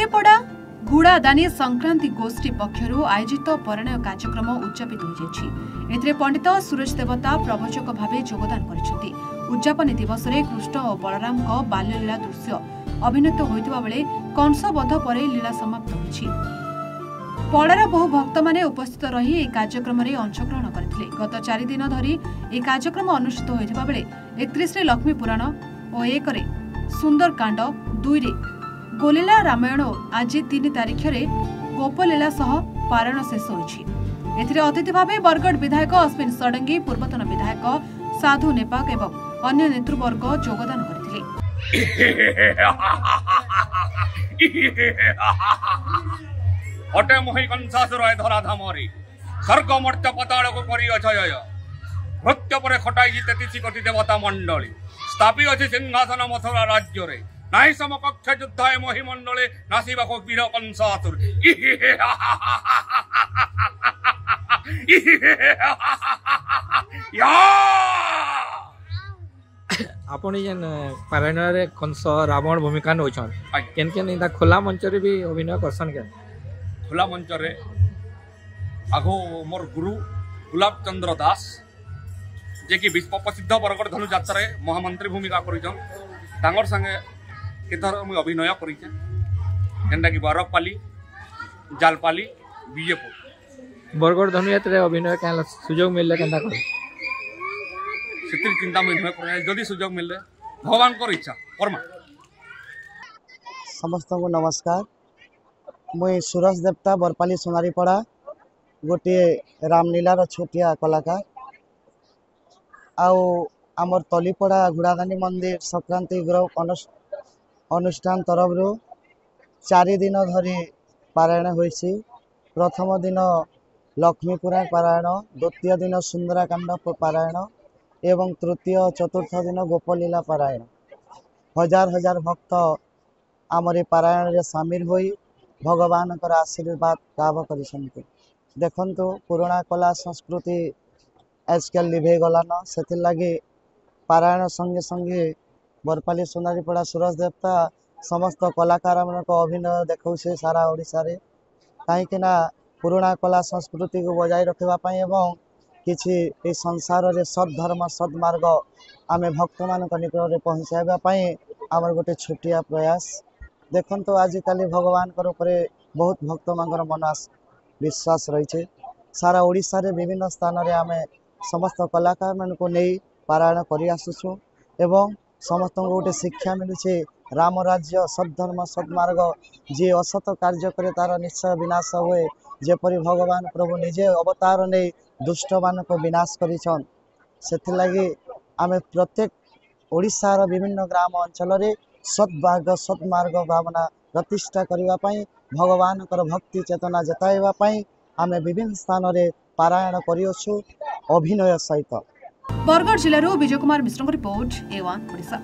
तलीपड़ा घुड़ादानी संक्रांति गोष्ठी पक्षर आयोजित परिणय कार्यक्रम उद्यापित हो पंडित सूरज देवता प्रवचक भाव योगदान करजापनी दिवस में कृष्ण और बलराम बाल्यलीला दृश्य अभिनीत होता बेले कंसबध पर लीला समाप्त होती। पड़ार बहु भक्त मैंने उपस्थित रही एक कार्यक्रम में अंशग्रहण करते। गत 4 दिन धरी एक कार्यक्रम अनुष्ठित होता बेले 31 लक्ष्मी पुराण और 1 सुंदरकांड 2 गोलीला रामायण आज 3 तारीख में गोपलीला सह पारायण शेष होती। अतिथि भाव बरगढ़ विधायक अश्विन षडंगी, पूर्वतन विधायक साधु नेपाक एवं अन्य नेतृवर्ग योगदान करथिले। हटे मोहि कंसासुर धराधामरी स्वर्ग मर्त्य पताल को करी अजय मृत्य पर खटाई 33 कोटी देवता मंडली स्थापी अच्छी सिंहासन मथुरा राज्य रे नाई समकक्ष युद्धाय मोहि मंडले नासिबा को वीर कंसासुर। आपण जेन पारायण रे कंस रावण भूमिका नौछन केन केन खोला मंच रे भी अभिनय करसन के खुला मंच रे आगो मोर गुरु गुलाब चंद्र दास जे कि विश्व प्रसिद्ध बरगढ़ धनु यात्रा रे महामंत्री भूमिका करिछन तांगर संगे केथर मु अभिनय करिछे जेंडा कि बरकपाली जालपाली बीजेपुर बरगढ़ धनु यात्रा रे अभिनय केला सुयोग मिलले केनता कर सितिर चिंता में नुहे करे जदी सुयोग मिलले भगवान को इच्छा कर्मा। समस्त को नमस्कार। मुई सूरज देवता बरपाली सोनारीपड़ा गोटे रामलीलार छोटिया कलाकार आउ आमर तलीपड़ा घुड़ादानी मंदिर संक्रांति ग्रह अनुष्ठान तरफ 4 दिन धरी पारायण होइसी। प्रथम दिन लक्ष्मी पुराण पारायण, द्वितीय दिन सुंदरकांड पारायण एवं तृतीय चतुर्थ दिन गोपलीला पारायण। हजार हजार भक्त आमरी पारायण रे सामिल होई भगवान कर आशीर्वाद लाभ कर। देखंतु पुराणा कला संस्कृति आजकल लिभे गलान से लगी पारायण संगे संगे बरपाली सोनारीपड़ा सूरज देवता समस्त कलाकार मान अभिनय देखौ से सारा ओडिशा रे कहीं पुराणा कला संस्कृति को बजाय रखापी एवं किछि ए संसार रे सद्धर्म सद्मार्ग आमे भक्त मान निकट में पहुँचाइबापी आमर गोटे छोटिया प्रयास। देखंतु आजिकल भगवान उपरे बहुत भक्त मान मन विश्वास रही सारा ओडिशा रे विभिन्न स्थान रे आमे समस्त कलाकार मान को नहीं पारायण कर आसुछु एवं समस्त गोटे शिक्षा मिलुचे राम राज्य सद्धर्म सद्मार्ग जी असत कार्य करे तार निश्चय विनाश हुए जेपरी भगवान प्रभु निजे अवतार नहीं दुष्ट मान को विनाश करिछन। सेथिलागी आमे प्रत्येक ओडिशार विभिन्न ग्राम अंचल रे सद्भाग्य सद्मार्ग भावना प्रतिष्ठा करने भगवान भक्ति चेतना जताइबापी आमे विभिन्न स्थान रे पारायण करियोछु अभिनय सहित। Bargarh जिल्लार Vijay Kumar Mishra report A1 Odisha.